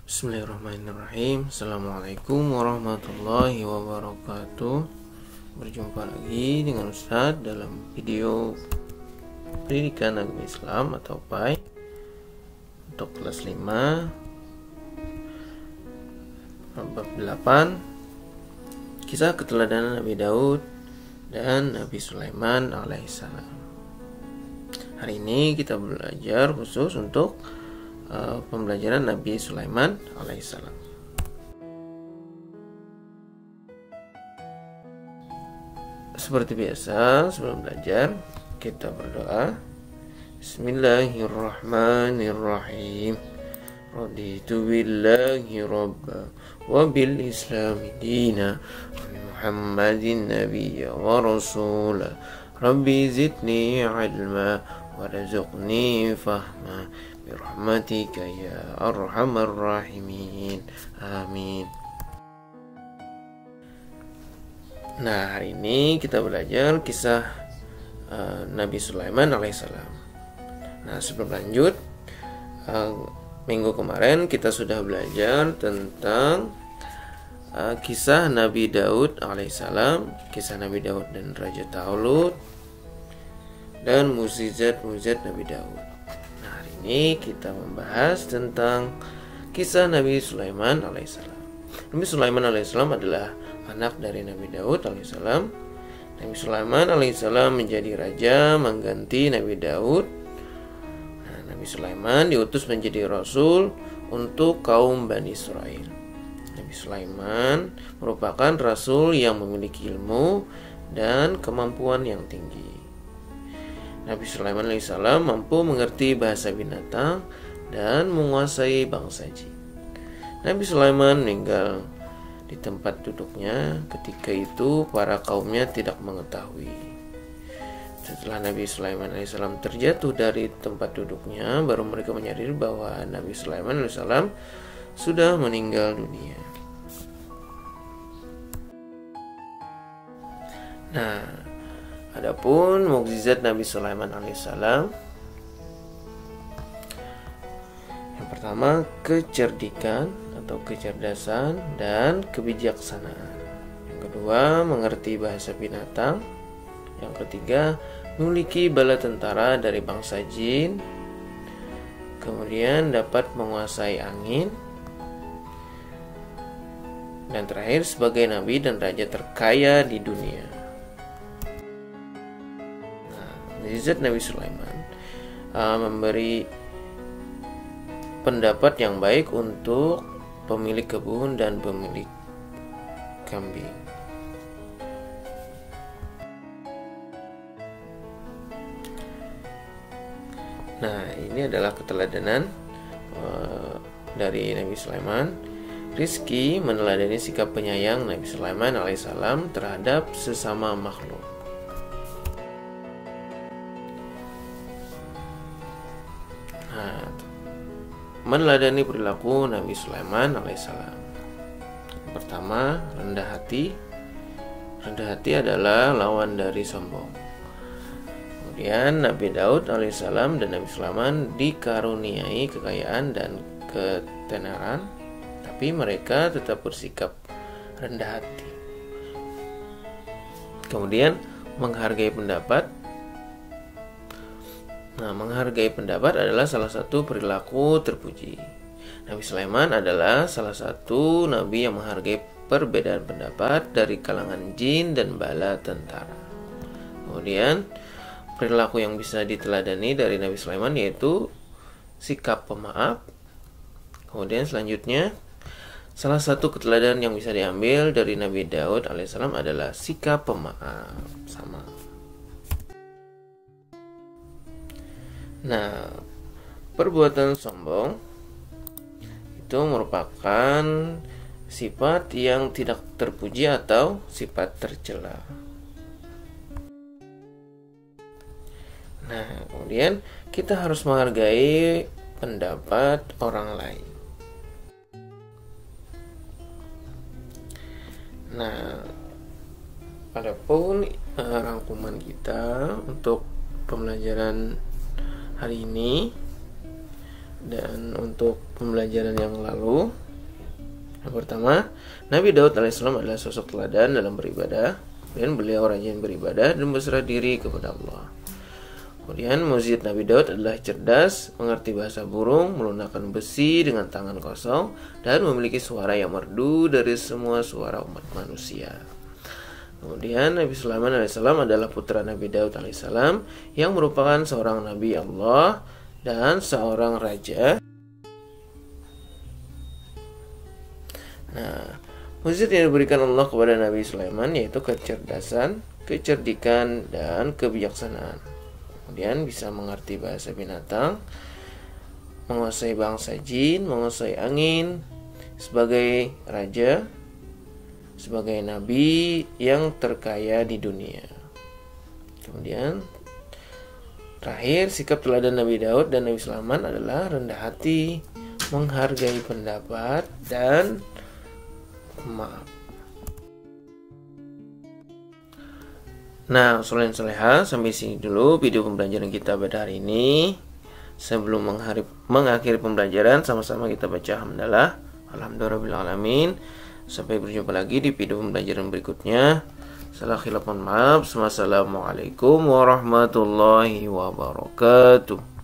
Bismillahirrahmanirrahim. Assalamualaikum warahmatullahi wabarakatuh. Berjumpa lagi dengan Ustadz dalam video pendidikan agama Islam atau PAI untuk kelas 5 bab 8, kisah keteladanan Nabi Daud dan Nabi Sulaiman alaihissalam. Hari ini kita belajar khusus untuk pembelajaran Nabi Sulaiman alaihissalam. Seperti biasa, sebelum belajar kita berdoa. Bismillahirrahmanirrahim. Raditu billahi rabba wa bil islami dina wa bi Muhammadin nabiyya wa rasula. Rabbi zidni ilma warzuqni fahma birahmatika ya arhamar rahimin. Amin. Nah, hari ini kita belajar kisah Nabi Sulaiman alaihissalam. Nah, sebelum lanjut, minggu kemarin kita sudah belajar tentang kisah Nabi Daud alaihissalam, kisah Nabi Daud dan Raja Talut, dan mukjizat Nabi Daud. Ini kita membahas tentang kisah Nabi Sulaiman alaihissalam. Nabi Sulaiman alaihissalam adalah anak dari Nabi Daud alaihissalam. Nabi Sulaiman alaihissalam menjadi raja mengganti Nabi Daud. Nah, Nabi Sulaiman diutus menjadi rasul untuk kaum Bani Israel. Nabi Sulaiman merupakan rasul yang memiliki ilmu dan kemampuan yang tinggi. Nabi Sulaiman alaihissalam mampu mengerti bahasa binatang dan menguasai bangsa jin. Nabi Sulaiman meninggal di tempat duduknya. Ketika itu para kaumnya tidak mengetahui. Setelah Nabi Sulaiman alaihissalam terjatuh dari tempat duduknya, baru mereka menyadari bahwa Nabi Sulaiman alaihissalam sudah meninggal dunia. Nah, adapun mukjizat Nabi Sulaiman alaihissalam, yang pertama kecerdikan atau kecerdasan dan kebijaksanaan. Yang kedua mengerti bahasa binatang. Yang ketiga memiliki bala tentara dari bangsa jin. Kemudian dapat menguasai angin. Dan terakhir sebagai nabi dan raja terkaya di dunia. Mukjizat Nabi Sulaiman memberi pendapat yang baik untuk pemilik kebun dan pemilik kambing. Nah, ini adalah keteladanan dari Nabi Sulaiman. Rizki meneladani sikap penyayang Nabi Sulaiman alaihissalam terhadap sesama makhluk. Meneladani perilaku Nabi Sulaiman alaihissalam. Pertama, rendah hati. Rendah hati adalah lawan dari sombong. Kemudian Nabi Daud alaihissalam dan Nabi Sulaiman dikaruniai kekayaan dan ketenaran, tapi mereka tetap bersikap rendah hati. Kemudian menghargai pendapat. Nah, menghargai pendapat adalah salah satu perilaku terpuji. Nabi Sulaiman adalah salah satu nabi yang menghargai perbedaan pendapat dari kalangan jin dan bala tentara. Kemudian, perilaku yang bisa diteladani dari Nabi Sulaiman yaitu sikap pemaaf. Kemudian selanjutnya, salah satu keteladanan yang bisa diambil dari Nabi Daud alaihissalam adalah sikap pemaaf. Sama. Nah, perbuatan sombong itu merupakan sifat yang tidak terpuji atau sifat tercela. Nah, kemudian kita harus menghargai pendapat orang lain. Nah, adapun rangkuman kita untuk pembelajaran hari ini Dan untuk pembelajaran yang lalu, yang pertama, Nabi Daud alaihissalam adalah sosok teladan dalam beribadah, dan beliau rajin beribadah dan berserah diri kepada Allah. Kemudian mukjizat Nabi Daud adalah cerdas, mengerti bahasa burung, melunakkan besi dengan tangan kosong, dan memiliki suara yang merdu dari semua suara umat manusia. Kemudian Nabi Sulaiman alaihissalam adalah putra Nabi Daud alaihissalam yang merupakan seorang Nabi Allah dan seorang raja. Nah, mukjizat yang diberikan Allah kepada Nabi Sulaiman yaitu kecerdasan, kecerdikan, dan kebijaksanaan. Kemudian bisa mengerti bahasa binatang, menguasai bangsa jin, menguasai angin, sebagai raja, sebagai nabi yang terkaya di dunia. Kemudian terakhir, sikap teladan Nabi Daud dan Nabi Sulaiman adalah rendah hati, menghargai pendapat, dan maaf. Nah, soleha, sampai sini dulu video pembelajaran kita pada hari ini. Sebelum mengakhiri pembelajaran, sama-sama kita baca hamdalah. Alhamdulillahirrahmanirrahim. Sampai berjumpa lagi di video pembelajaran berikutnya. Salah khilaf, mohon maaf. Wassalamualaikum warahmatullahi wabarakatuh.